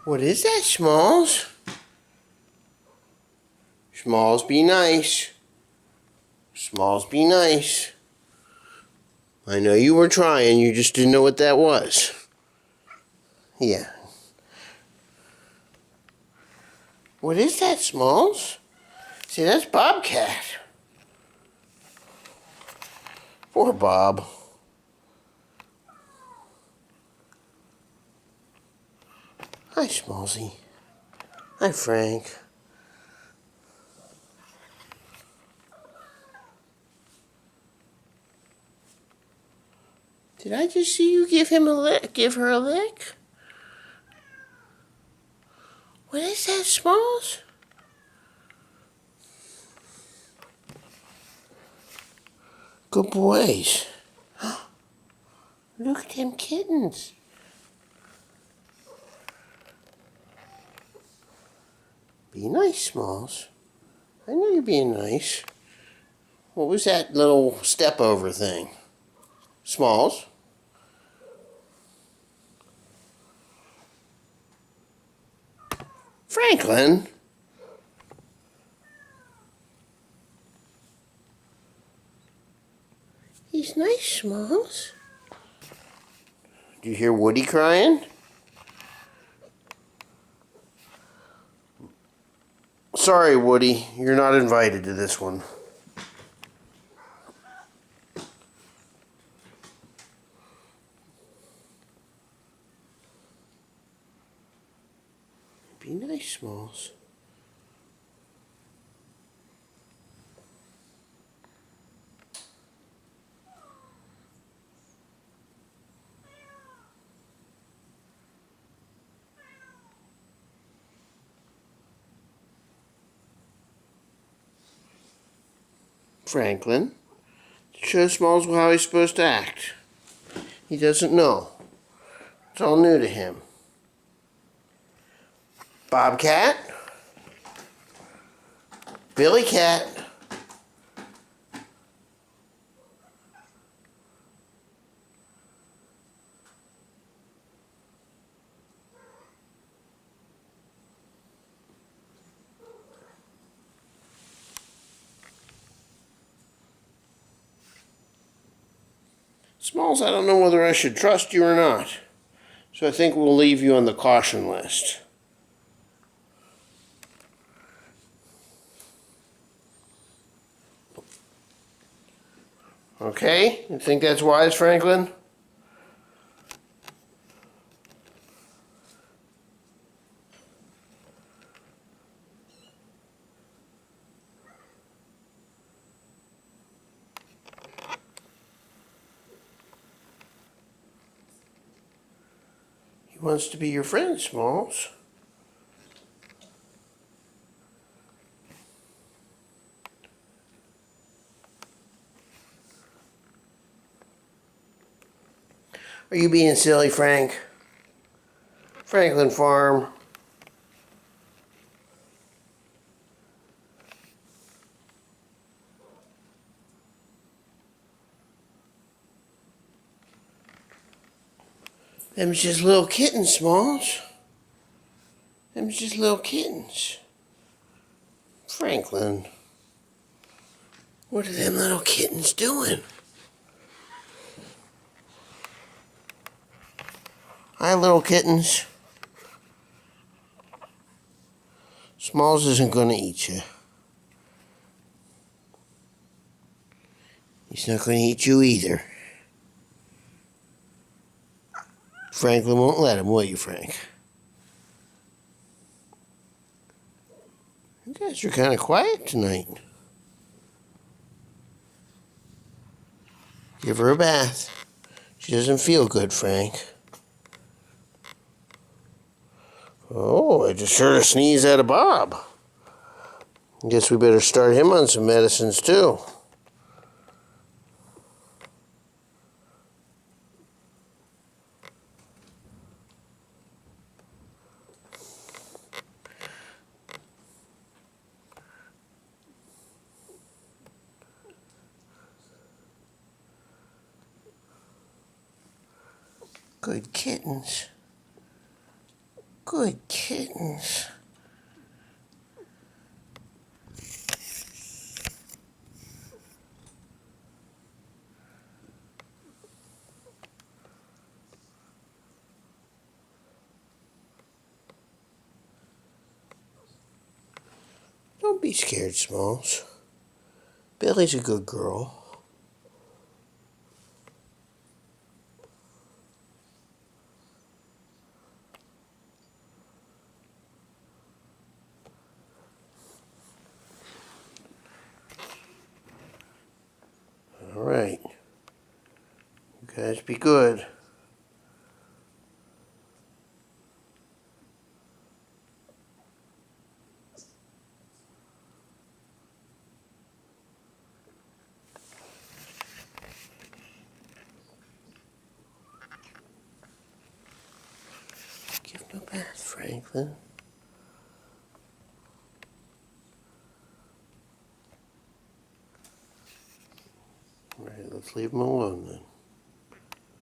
What is that, Smallz? Smallz, be nice. Smallz, be nice. I know you were trying, you just didn't know what that was. Yeah. What is that, Smallz? See, that's Bobcat. Poor Bob. Hi, Smallzy. Hi, Frank. Did I just see you give him a lick? Give her a lick? What is that, Smallz? Good boys. Look at them kittens. Be nice, Smallz. I know you're being nice. What was that little step over thing? Smallz? Franklin? He's nice, Smallz. Do you hear Woody crying? Sorry, Woody. You're not invited to this one. Be nice, Smallz. Franklin, show Smallz how he's supposed to act. He doesn't know. It's all new to him. Bobcat? Billy Cat? Smallz, I don't know whether I should trust you or not. So I think we'll leave you on the caution list. Okay? You think that's wise, Franklin? He wants to be your friend, Smallz. Are you being silly, Frank? Franklin Farm. Them's just little kittens, Smallz. Them's just little kittens. Franklin. What are them little kittens doing? Hi, little kittens. Smallz isn't going to eat you. He's not going to eat you either. Franklin won't let him, will you, Frank? You guys are kind of quiet tonight. Give her a bath. She doesn't feel good, Frank. Oh, I just heard a sneeze out of Bob. Guess we better start him on some medicines, too. Good kittens. Good kittens. Don't be scared, Smallz. Billy's a good girl. All right. You guys be good. Give him a bath, Franklin. All right, let's leave him alone then.